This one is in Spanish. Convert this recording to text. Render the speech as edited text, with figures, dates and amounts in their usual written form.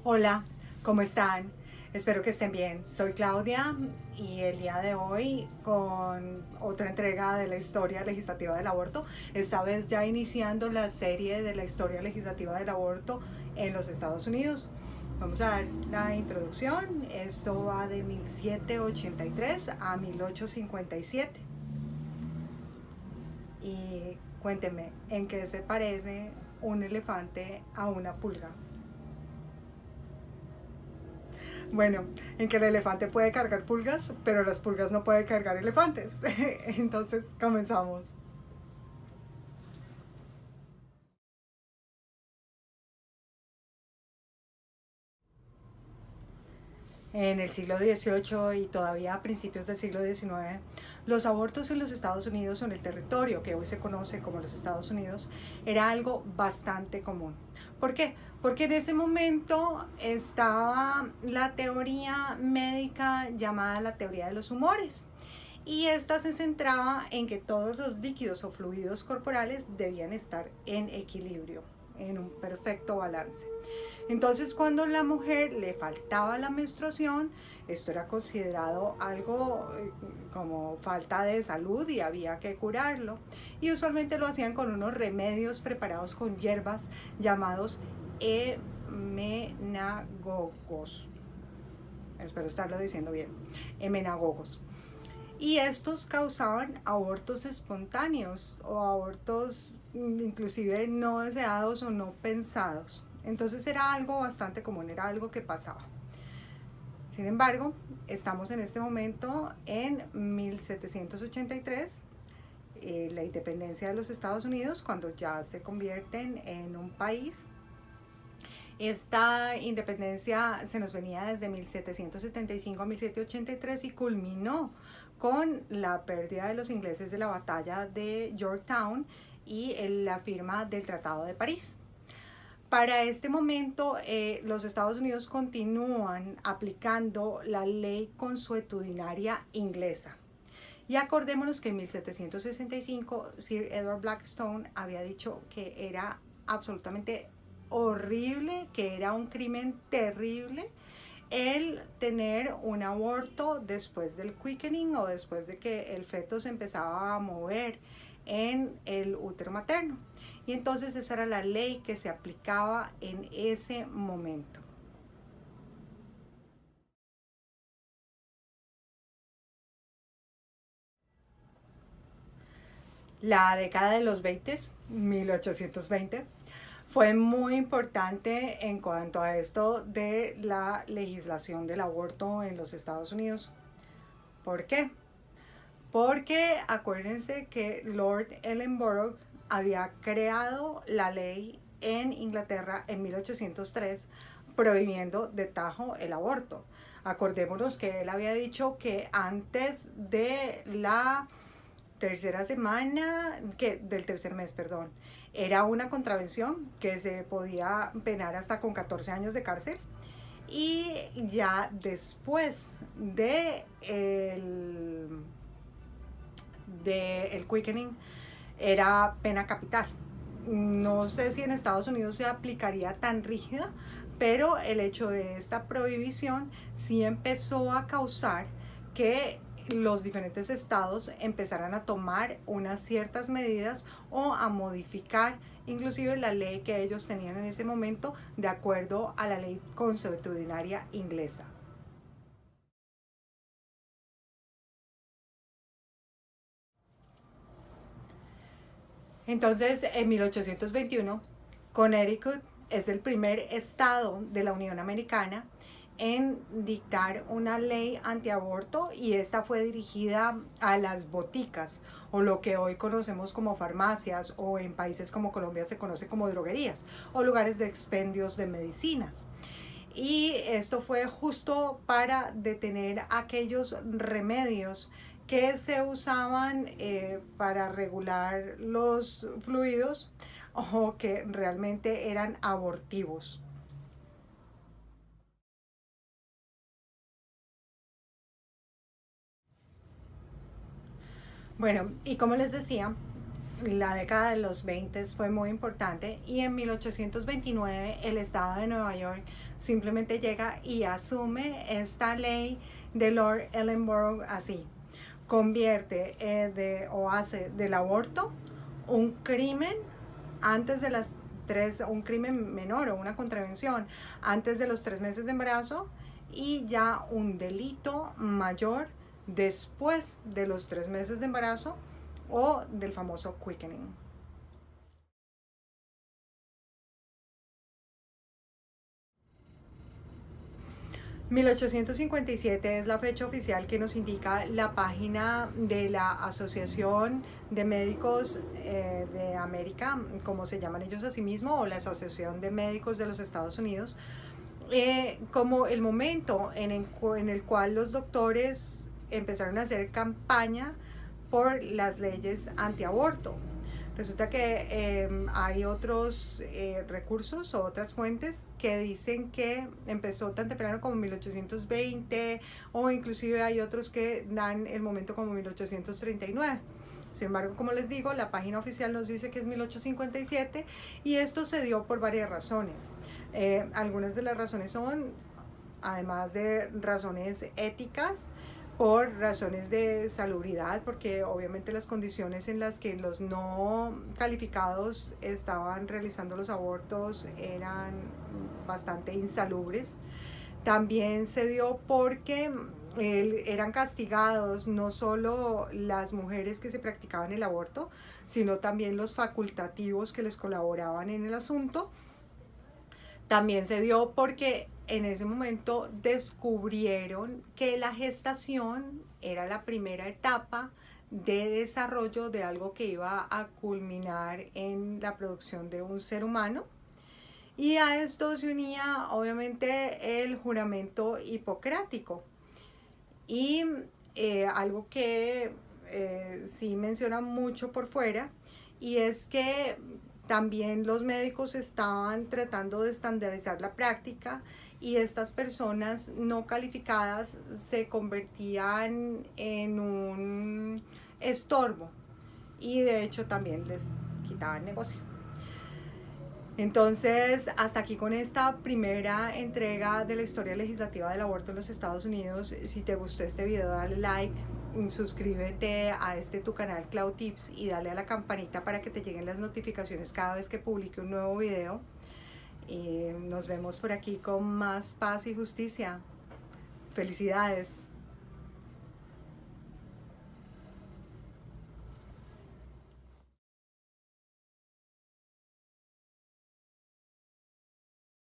Hola, ¿cómo están? Espero que estén bien. Soy Claudia y el día de hoy con otra entrega de la historia legislativa del aborto, esta vez ya iniciando la serie de la historia legislativa del aborto en los Estados Unidos. Vamos a ver la introducción. Esto va de 1783 a 1857. Y cuéntenme, ¿en qué se parece un elefante a una pulga? Bueno, en que el elefante puede cargar pulgas, pero las pulgas no pueden cargar elefantes. Entonces, comenzamos. En el siglo XVIII y todavía a principios del siglo XIX, los abortos en los Estados Unidos o en el territorio que hoy se conoce como los Estados Unidos era algo bastante común. ¿Por qué? Porque en ese momento estaba la teoría médica llamada la teoría de los humores. Y esta se centraba en que todos los líquidos o fluidos corporales debían estar en equilibrio, en un perfecto balance. Entonces, cuando la mujer le faltaba la menstruación, esto era considerado algo como falta de salud y había que curarlo. Y usualmente lo hacían con unos remedios preparados con hierbas llamados emenagogos. Espero estarlo diciendo bien. Emenagogos. Y estos causaban abortos espontáneos o abortos inclusive no deseados o no pensados. Entonces era algo bastante común, era algo que pasaba. Sin embargo, estamos en este momento en 1783, la independencia de los Estados Unidos, cuando ya se convierten en un país. Esta independencia se nos venía desde 1775 a 1783 y culminó con la pérdida de los ingleses de la batalla de Yorktown y la firma del Tratado de París. Para este momento, los Estados Unidos continúan aplicando la ley consuetudinaria inglesa. Y acordémonos que en 1765 Sir Edward Blackstone había dicho que era absolutamente horrible, que era un crimen terrible el tener un aborto después del quickening o después de que el feto se empezaba a mover en el útero materno. Y entonces esa era la ley que se aplicaba en ese momento. La década de los 20, 1820, fue muy importante en cuanto a esto de la legislación del aborto en los Estados Unidos. ¿Por qué? Porque acuérdense que Lord Ellenborough había creado la ley en Inglaterra en 1803 prohibiendo de tajo el aborto. Acordémonos que él había dicho que antes de la tercera semana, que del tercer mes, perdón, era una contravención que se podía penar hasta con 14 años de cárcel. Y ya después de el quickening era pena capital. No sé si en Estados Unidos se aplicaría tan rígida, pero el hecho de esta prohibición sí empezó a causar que los diferentes estados empezaran a tomar unas ciertas medidas o a modificar inclusive la ley que ellos tenían en ese momento de acuerdo a la ley consuetudinaria inglesa. Entonces, en 1821, Connecticut es el primer estado de la Unión Americana en dictar una ley antiaborto y esta fue dirigida a las boticas o lo que hoy conocemos como farmacias o en países como Colombia se conoce como droguerías o lugares de expendios de medicinas. Y esto fue justo para detener aquellos remedios que se usaban para regular los fluidos o que realmente eran abortivos. Bueno, y como les decía, la década de los 20 fue muy importante y en 1829 el estado de Nueva York simplemente llega y asume esta ley de Lord Ellenborough así. Convierte o hace del aborto un crimen antes de las un crimen menor o una contravención antes de los 3 meses de embarazo y ya un delito mayor después de los 3 meses de embarazo o del famoso quickening. (1857) es la fecha oficial que nos indica la página de la Asociación de Médicos de América, como se llaman ellos a sí mismos, o la Asociación de Médicos de los Estados Unidos, como el momento en el cual los doctores empezaron a hacer campaña por las leyes antiaborto. Resulta que hay otros recursos o otras fuentes que dicen que empezó tan temprano como 1820 o inclusive hay otros que dan el momento como 1839. Sin embargo, como les digo, la página oficial nos dice que es 1857 y esto se dio por varias razones. Algunas de las razones son, además de razones éticas, por razones de salubridad, porque obviamente las condiciones en las que los no calificados estaban realizando los abortos eran bastante insalubres. También se dio porque eran castigados no solo las mujeres que se practicaban el aborto, sino también los facultativos que les colaboraban en el asunto. También se dio porque en ese momento descubrieron que la gestación era la primera etapa de desarrollo de algo que iba a culminar en la producción de un ser humano. Y a esto se unía obviamente el juramento hipocrático. Y algo que sí menciona mucho por fuera, y es que también los médicos estaban tratando de estandarizar la práctica y estas personas no calificadas se convertían en un estorbo y de hecho también les quitaban negocio. Entonces, hasta aquí con esta primera entrega de la historia legislativa del aborto en los Estados Unidos. Si te gustó este video, dale like, suscríbete a tu canal Clau Tips y dale a la campanita para que te lleguen las notificaciones cada vez que publique un nuevo video. Y nos vemos por aquí con más paz y justicia. Felicidades.